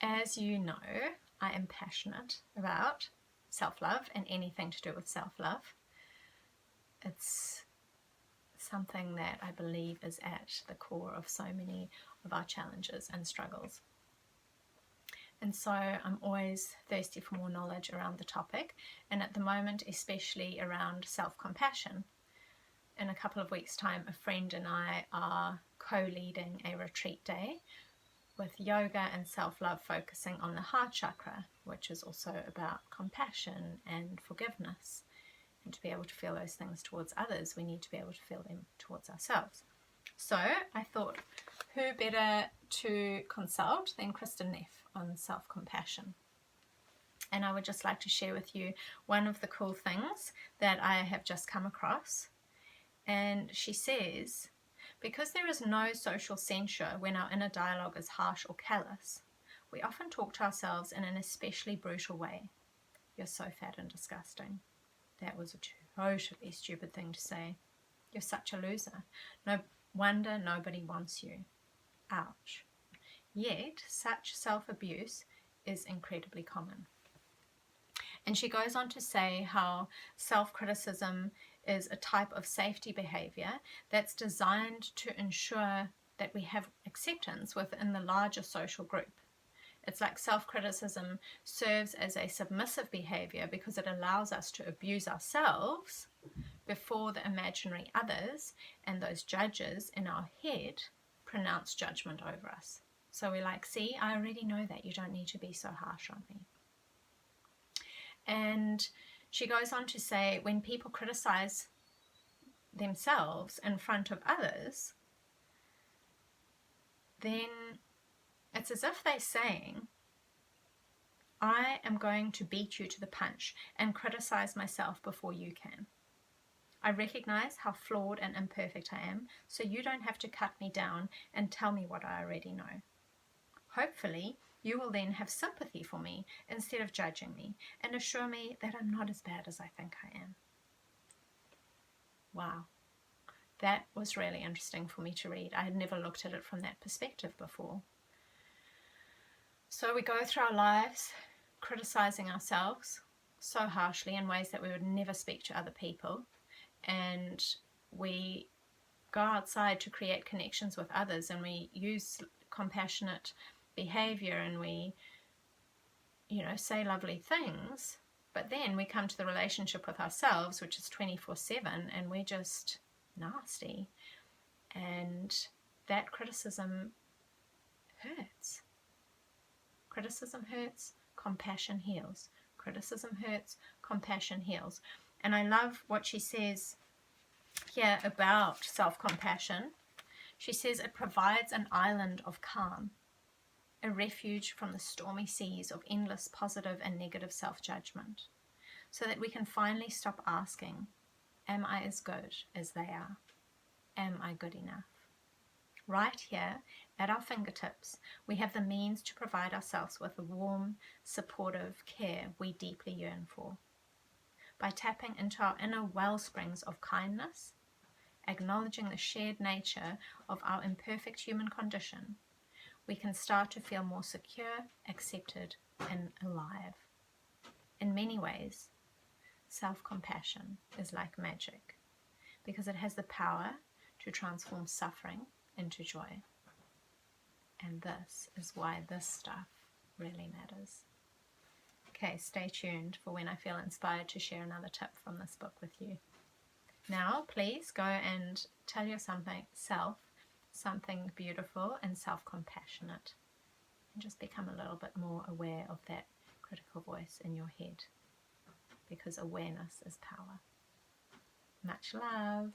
As you know, I am passionate about self-love and anything to do with self-love. It's something that I believe is at the core of so many of our challenges and struggles. And so I'm always thirsty for more knowledge around the topic, and at the moment especially around self-compassion. In a couple of weeks' time, a friend and I are co-leading a retreat day with yoga and self-love focusing on the heart chakra, which is also about compassion and forgiveness. And to be able to feel those things towards others, we need to be able to feel them towards ourselves. So I thought, who better to consult than Kristen Jeff on self-compassion? And I would just like to share with you one of the cool things that I have just come across. And she says, because there is no social censure when our inner dialogue is harsh or callous, we often talk to ourselves in an especially brutal way. You're so fat and disgusting. That was a totally stupid thing to say. You're such a loser. No wonder nobody wants you. Ouch. Yet, such self-abuse is incredibly common. And she goes on to say how self-criticism is a type of safety behavior that's designed to ensure that we have acceptance within the larger social group. It's like self-criticism serves as a submissive behavior because it allows us to abuse ourselves before the imaginary others and those judges in our head pronounce judgment over us. So we're like, see, I already know that. You don't need to be so harsh on me. And she goes on to say, when people criticize themselves in front of others, then it's as if they're saying, I am going to beat you to the punch and criticize myself before you can. I recognize how flawed and imperfect I am, so you don't have to cut me down and tell me what I already know. Hopefully, you will then have sympathy for me instead of judging me and assure me that I'm not as bad as I think I am. Wow. That was really interesting for me to read. I had never looked at it from that perspective before. So we go through our lives criticizing ourselves so harshly in ways that we would never speak to other people, and we go outside to create connections with others, and we use compassionate behavior, and we, say lovely things, but then we come to the relationship with ourselves, which is 24/7, and we're just nasty, and that criticism hurts. Criticism hurts, compassion heals. Criticism hurts, compassion heals. And I love what she says here about self-compassion. She says it provides an island of calm, a refuge from the stormy seas of endless positive and negative self-judgment, so that we can finally stop asking, am I as good as they are? Am I good enough? Right here at our fingertips, we have the means to provide ourselves with the warm, supportive care we deeply yearn for. By tapping into our inner well springs of kindness, acknowledging the shared nature of our imperfect human condition, we can start to feel more secure, accepted, and alive. In many ways, self-compassion is like magic because it has the power to transform suffering into joy. And this is why this stuff really matters. Okay, stay tuned for when I feel inspired to share another tip from this book with you. Now, please go and tell yourself something beautiful and self-compassionate, and just become a little bit more aware of that critical voice in your head, because awareness is power. Much love.